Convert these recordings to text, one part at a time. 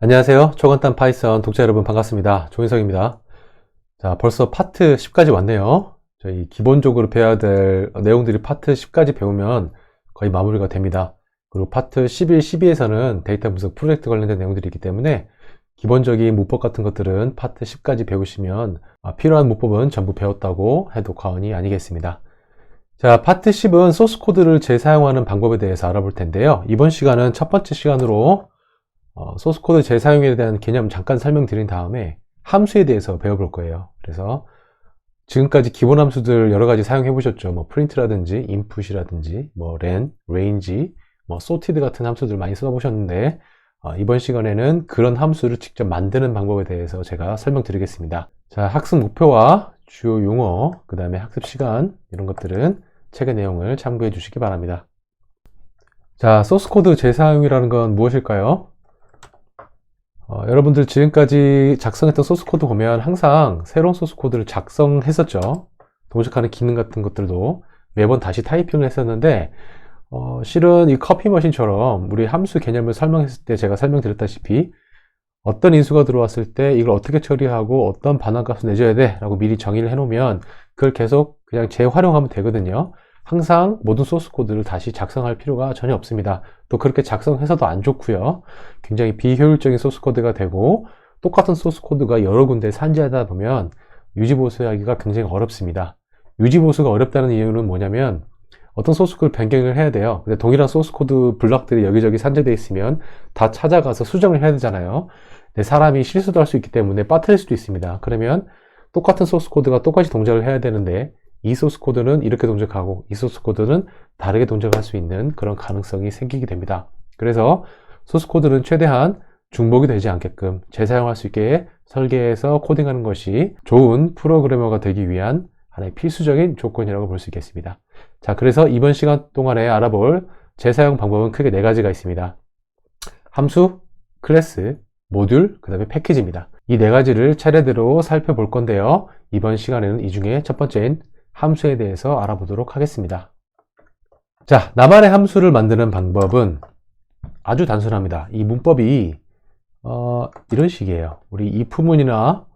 안녕하세요. 초간단 파이썬 독자 여러분 반갑습니다. 조인성입니다. 자, 벌써 파트 10까지 왔네요. 저희 기본적으로 배워야 될 내용들이 파트 10까지 배우면 거의 마무리가 됩니다. 그리고 파트 11, 12에서는 데이터 분석 프로젝트 관련된 내용들이 있기 때문에 기본적인 문법 같은 것들은 파트 10까지 배우시면 필요한 문법은 전부 배웠다고 해도 과언이 아니겠습니다. 자, 파트 10은 소스 코드를 재사용하는 방법에 대해서 알아볼 텐데요. 이번 시간은 첫 번째 시간으로 소스 코드 재사용에 대한 개념 잠깐 설명드린 다음에 함수에 대해서 배워볼 거예요. 그래서 지금까지 기본 함수들 여러 가지 사용해 보셨죠. 뭐 print라든지 input이라든지 뭐 len, range, 뭐 sorted 같은 함수들 많이 써보셨는데 이번 시간에는 그런 함수를 직접 만드는 방법에 대해서 제가 설명드리겠습니다. 자, 학습 목표와 주요 용어, 그 다음에 학습 시간 이런 것들은 책의 내용을 참고해 주시기 바랍니다. 자, 소스 코드 재사용이라는 건 무엇일까요? 여러분들 지금까지 작성했던 소스 코드 보면 항상 새로운 소스 코드를 작성했었죠. 동작하는 기능 같은 것들도 매번 다시 타이핑을 했었는데 실은 이 커피 머신처럼 우리 함수 개념을 설명했을 때 제가 설명드렸다시피 어떤 인수가 들어왔을 때 이걸 어떻게 처리하고 어떤 반환값을 내줘야 돼 라고 미리 정의를 해 놓으면 그걸 계속 그냥 재활용하면 되거든요. 항상 모든 소스 코드를 다시 작성할 필요가 전혀 없습니다. 또 그렇게 작성해서도 안 좋고요. 굉장히 비효율적인 소스 코드가 되고 똑같은 소스 코드가 여러 군데 산지하다 보면 유지보수하기가 굉장히 어렵습니다. 유지보수가 어렵다는 이유는 뭐냐면 어떤 소스 코드를 변경을 해야 돼요. 근데 동일한 소스 코드 블럭들이 여기저기 산재되어 있으면 다 찾아가서 수정을 해야 되잖아요. 근데 사람이 실수도 할 수 있기 때문에 빠뜨릴 수도 있습니다. 그러면 똑같은 소스 코드가 똑같이 동작을 해야 되는데 이 소스 코드는 이렇게 동작하고 이 소스 코드는 다르게 동작할 수 있는 그런 가능성이 생기게 됩니다. 그래서 소스 코드는 최대한 중복이 되지 않게끔 재사용할 수 있게 설계해서 코딩하는 것이 좋은 프로그래머가 되기 위한 하나의 필수적인 조건이라고 볼 수 있겠습니다. 자, 그래서 이번 시간 동안에 알아볼 재사용 방법은 크게 네 가지가 있습니다. 함수, 클래스, 모듈, 그 다음에 패키지입니다. 이 네 가지를 차례대로 살펴볼 건데요. 이번 시간에는 이 중에 첫 번째인 함수에 대해서 알아보도록 하겠습니다. 자, 나만의 함수를 만드는 방법은 아주 단순합니다. 이 문법이 이런 식이에요. 우리 if문이나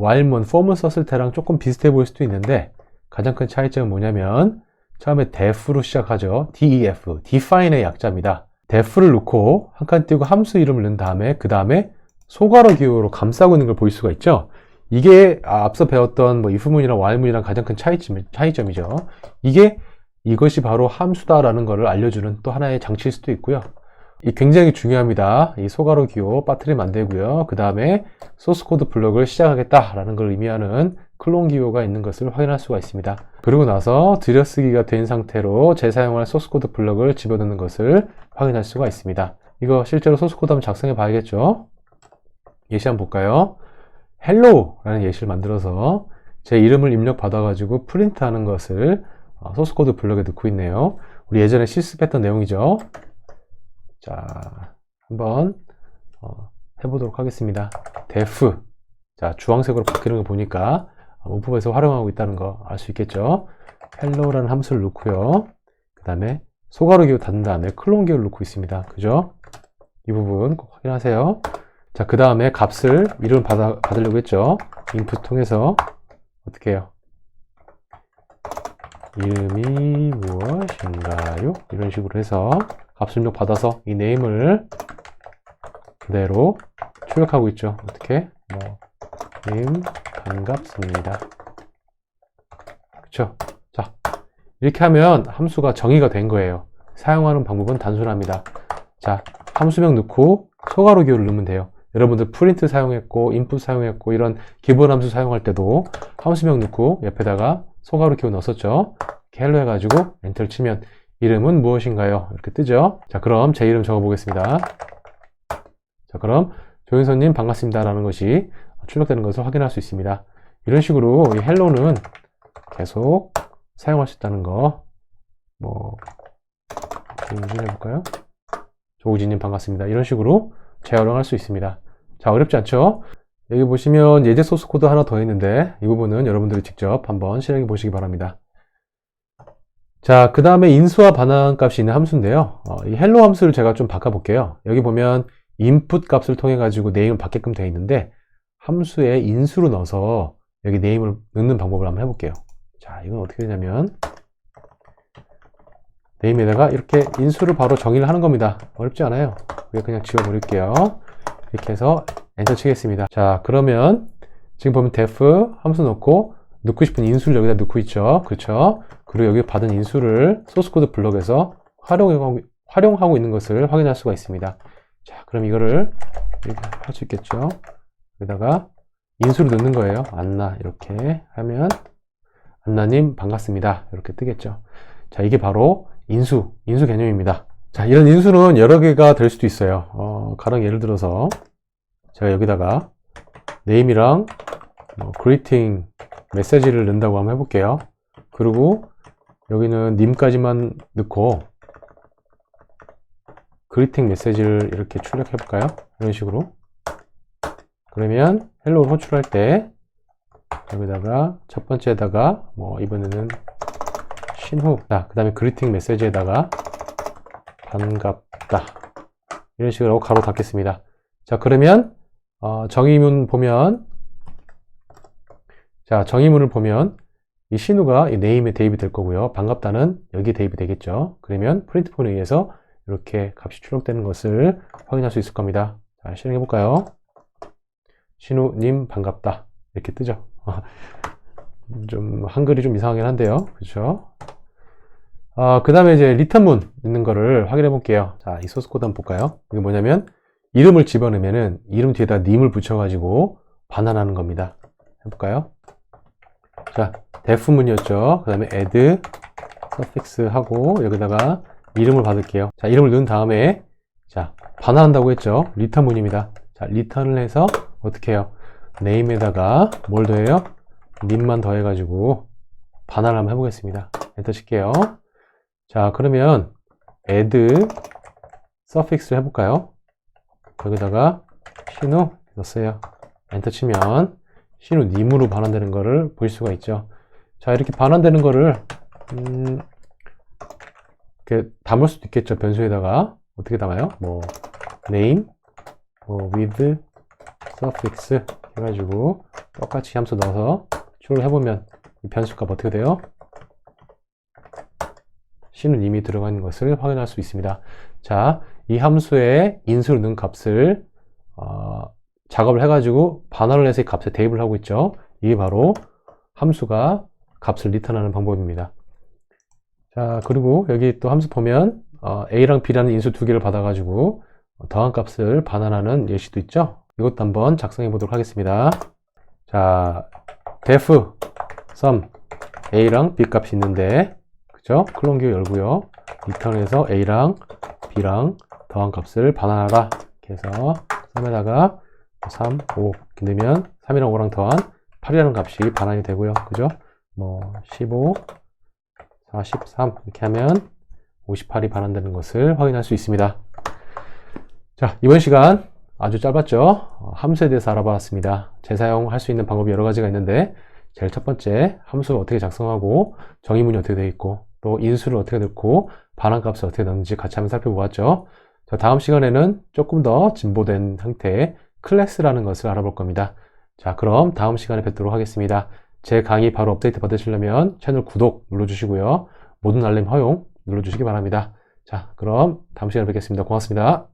while문, for문 썼을 때랑 조금 비슷해 보일 수도 있는데 가장 큰 차이점은 뭐냐면 처음에 def로 시작하죠. def, define의 약자입니다. def를 넣고 한 칸 띄우고 함수 이름을 넣은 다음에 그 다음에 소괄호 기호로 감싸고 있는 걸 볼 수가 있죠. 이게 앞서 배웠던 뭐 if문이랑 while문이랑 가장 큰 차이점이죠. 이것이 바로 함수다라는 것을 알려주는 또 하나의 장치일 수도 있고요. 이 굉장히 중요합니다. 이 소괄호 기호 빠뜨리면 안 되고요. 그 다음에 소스 코드 블럭을 시작하겠다라는 걸 의미하는 클론 기호가 있는 것을 확인할 수가 있습니다. 그리고 나서 들여쓰기가 된 상태로 재사용할 소스 코드 블럭을 집어넣는 것을 확인할 수가 있습니다. 이거 실제로 소스 코드 한번 작성해 봐야겠죠. 예시 한번 볼까요? hello라는 예시를 만들어서 제 이름을 입력받아 가지고 프린트하는 것을 소스 코드 블럭에 넣고 있네요. 우리 예전에 실습했던 내용이죠. 자, 한번 해보도록 하겠습니다. def. 자, 주황색으로 바뀌는 거 보니까 문법에서 활용하고 있다는 거 알 수 있겠죠. hello라는 함수를 넣고요. 그 다음에 소괄호 기호 닫은 다음에 클론 기호를 넣고 있습니다. 그죠? 이 부분 꼭 확인하세요. 자, 그 다음에 값을 이름을 받으려고 했죠. input 통해서 어떻게 해요? 이름이 무엇인가요? 이런 식으로 해서 값을 입력 받아서 이 네임을 그대로 출력하고 있죠. 어떻게? 님 반갑습니다. 그쵸? 자, 이렇게 하면 함수가 정의가 된 거예요. 사용하는 방법은 단순합니다. 자, 함수명 넣고 소괄호 기호를 넣으면 돼요. 여러분들 프린트 사용했고 인풋 사용했고 이런 기본 함수 사용할 때도 함수명 넣고 옆에다가 소괄호 기호 넣었었죠. 이렇게 헬로 해가지고 엔터를 치면 이름은 무엇인가요? 이렇게 뜨죠. 자, 그럼 제 이름 적어 보겠습니다. 자, 그럼 조인선님 반갑습니다 라는 것이 출력되는 것을 확인할 수 있습니다. 이런 식으로 이 헬로는 계속 사용할 수 있다는 거 조우진 해볼까요? 조우진님 반갑습니다. 이런 식으로 재활용할 수 있습니다. 자, 어렵지 않죠? 여기 보시면 예제 소스 코드 하나 더 있는데 이 부분은 여러분들이 직접 한번 실행해 보시기 바랍니다. 자, 그 다음에 인수와 반환 값이 있는 함수인데요. 이 헬로 함수를 제가 좀 바꿔볼게요. 여기 보면 input 값을 통해 가지고 네임을 받게끔 되어 있는데 함수에 인수로 넣어서 여기 네임을 넣는 방법을 한번 해볼게요. 자, 이건 어떻게 되냐면 네임에다가 이렇게 인수를 바로 정의를 하는 겁니다. 어렵지 않아요. 그냥 지워버릴게요. 이렇게 해서 엔터 치겠습니다. 자, 그러면 지금 보면 def 함수 넣고 넣고 싶은 인수를 여기다 넣고 있죠. 그렇죠? 그리고 여기 받은 인수를 소스코드 블럭에서 활용하고 있는 것을 확인할 수가 있습니다. 자, 그럼 이거를 할 수 있겠죠. 여기다가 인수를 넣는 거예요. 안나 이렇게 하면 안나님 반갑습니다. 이렇게 뜨겠죠. 자, 이게 바로 인수 개념입니다. 자, 이런 인수는 여러 개가 될 수도 있어요. 가령 예를 들어서 제가 여기다가 네임이랑 greeting 메시지를 넣는다고 한번 해볼게요. 그리고 여기는 님까지만 넣고 greeting 메시지를 이렇게 출력해 볼까요? 이런 식으로. 그러면 헬로우를 호출할 때 여기다가 첫 번째에다가 이번에는 신후, 그 다음에 그리팅 메시지에다가 반갑다 이런 식으로 가로 닫겠습니다. 자, 그러면 정의문 보면, 자, 정의문을 보면 이 신우가 이 네임에 대입이 될 거고요. 반갑다는 여기에 대입이 되겠죠. 그러면 프린트폰에 의해서 이렇게 값이 출력되는 것을 확인할 수 있을 겁니다. 자, 실행해 볼까요? 신우님 반갑다 이렇게 뜨죠. 좀 한글이 좀 이상하긴 한데요. 그렇죠? 그 다음에 이제 리턴문 있는 거를 확인해 볼게요. 자, 이 소스 코드 한번 볼까요? 이게 뭐냐면 이름을 집어넣으면은 이름 뒤에다 님을 붙여가지고 반환하는 겁니다. 해볼까요? 자, def문이었죠. 그 다음에 add suffix 하고 여기다가 이름을 받을게요. 자, 이름을 넣은 다음에 자, 반환한다고 했죠. 리턴문입니다. 자, 리턴을 해서 어떻게 해요? name에다가 뭘 더해요? 님만 더해가지고 반환을 한번 해보겠습니다. 엔터 칠게요. 자, 그러면 add suffix를 해볼까요? 여기다가 신우 넣었어요. 엔터 치면 신우 님으로 반환되는 거를 볼 수가 있죠. 자, 이렇게 반환되는 거를 이렇게 담을 수도 있겠죠. 변수에다가 어떻게 담아요? name with suffix 해가지고 똑같이 함수 넣어서 출력을 해보면 이 변수값 어떻게 돼요? 신은 이미 들어가 있는 것을 확인할 수 있습니다. 자, 이 함수에 인수를 넣은 값을 작업을 해가지고 반환을 해서 이 값에 대입을 하고 있죠. 이게 바로 함수가 값을 리턴하는 방법입니다. 자, 그리고 여기 또 함수 보면 A랑 B라는 인수 두 개를 받아가지고 더한 값을 반환하는 예시도 있죠. 이것도 한번 작성해 보도록 하겠습니다. 자, def sum A랑 B 값이 있는데 그죠? 클론 기호 열고요. 리턴해서 A랑 B랑 더한 값을 반환하라. 이렇게 해서 3에다가 3, 5 이렇게 넣으면 3이랑 5랑 더한 8이라는 값이 반환이 되고요. 그죠? 15, 43 이렇게 하면 58이 반환되는 것을 확인할 수 있습니다. 자, 이번 시간 아주 짧았죠? 함수에 대해서 알아봤습니다. 재사용할 수 있는 방법이 여러 가지가 있는데 제일 첫 번째, 함수를 어떻게 작성하고 정의문이 어떻게 되어 있고 또 인수를 어떻게 넣고 반환값을 어떻게 넣는지 같이 한번 살펴보았죠. 자, 다음 시간에는 조금 더 진보된 형태의 클래스라는 것을 알아볼 겁니다. 자, 그럼 다음 시간에 뵙도록 하겠습니다. 제 강의 바로 업데이트 받으시려면 채널 구독 눌러주시고요. 모든 알림 허용 눌러주시기 바랍니다. 자, 그럼 다음 시간에 뵙겠습니다. 고맙습니다.